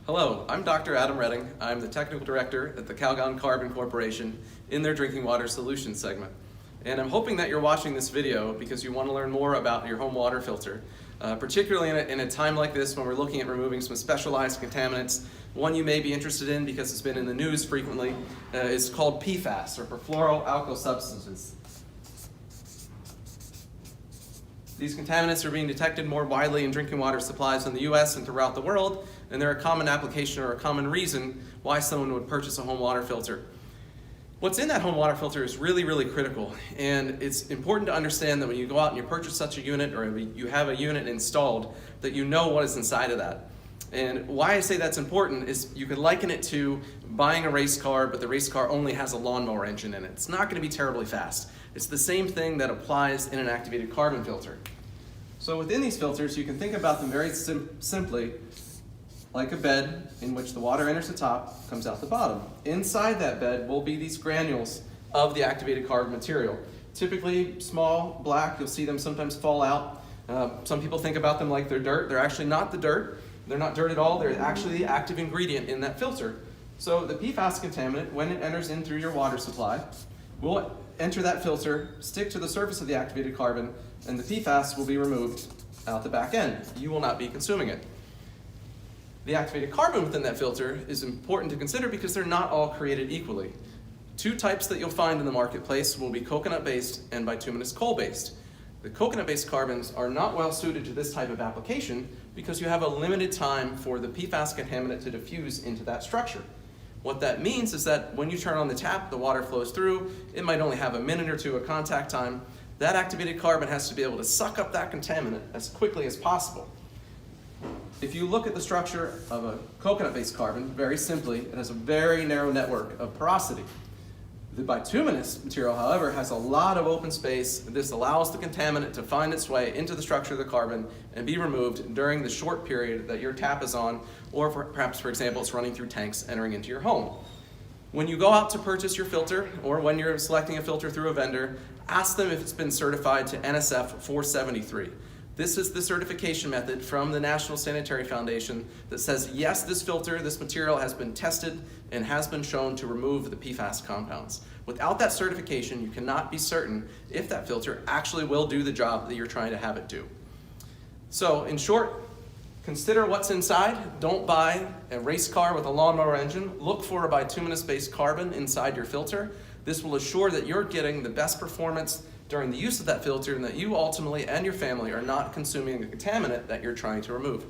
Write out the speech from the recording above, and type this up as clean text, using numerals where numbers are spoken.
Hello, I'm Dr. Adam Redding. I'm the Technical Director at the CalgonCarbon Corporation in their Drinking Water Solutions segment. And I'm hoping that you're watching this video because you want to learn more about your home water filter, particularly in a time like this when we're looking at removing some specialized contaminants. One you may be interested in because it's been in the news frequently is called PFAS, or perfluoroalkyl substances. These contaminants are being detected more widely in drinking water supplies in the US and throughout the world, and they're a common application or a common reason why someone would purchase a home water filter. What's in that home water filter is really, really critical, and it's important to understand that when you go out and you purchase such a unit or you have a unit installed, that you know what is inside of that. And why I say that's important is you could liken it to buying a race car, but the race car only has a lawnmower engine in it. It's not going to be terribly fast. It's the same thing that applies in an activated carbon filter. So within these filters, you can think about them very simply like a bed in which the water enters the top, comes out the bottom. Inside that bed will be these granules of the activated carbon material. Typically small, black, you'll see them sometimes fall out. Some people think about them like they're dirt. They're actually not the dirt. They're not dirt at all. They're actually the active ingredient in that filter. So the PFAS contaminant, when it enters in through your water supply, will enter that filter, stick to the surface of the activated carbon, and the PFAS will be removed out the back end. You will not be consuming it. The activated carbon within that filter is important to consider because they're not all created equally. Two types that you'll find in the marketplace will be coconut-based and bituminous coal-based. The coconut-based carbons are not well suited to this type of application because you have a limited time for the PFAS contaminant to diffuse into that structure. What that means is that when you turn on the tap, the water flows through. It might only have a minute or two of contact time. That activated carbon has to be able to suck up that contaminant as quickly as possible. If you look at the structure of a coconut-based carbon, very simply, it has a very narrow network of porosity. The bituminous material, however, has a lot of open space. This allows the contaminant to find its way into the structure of the carbon and be removed during the short period that your tap is on, or perhaps, for example, it's running through tanks entering into your home. When you go out to purchase your filter, or when you're selecting a filter through a vendor, ask them if it's been certified to NSF 473. This is the certification method from the National Sanitary Foundation that says, yes, this filter, this material has been tested and has been shown to remove the PFAS compounds. Without that certification, you cannot be certain if that filter actually will do the job that you're trying to have it do. So in short, consider what's inside. Don't buy a race car with a lawnmower engine. Look for a bituminous-based carbon inside your filter. This will assure that you're getting the best performance during the use of that filter and that you ultimately and your family are not consuming the contaminant that you're trying to remove.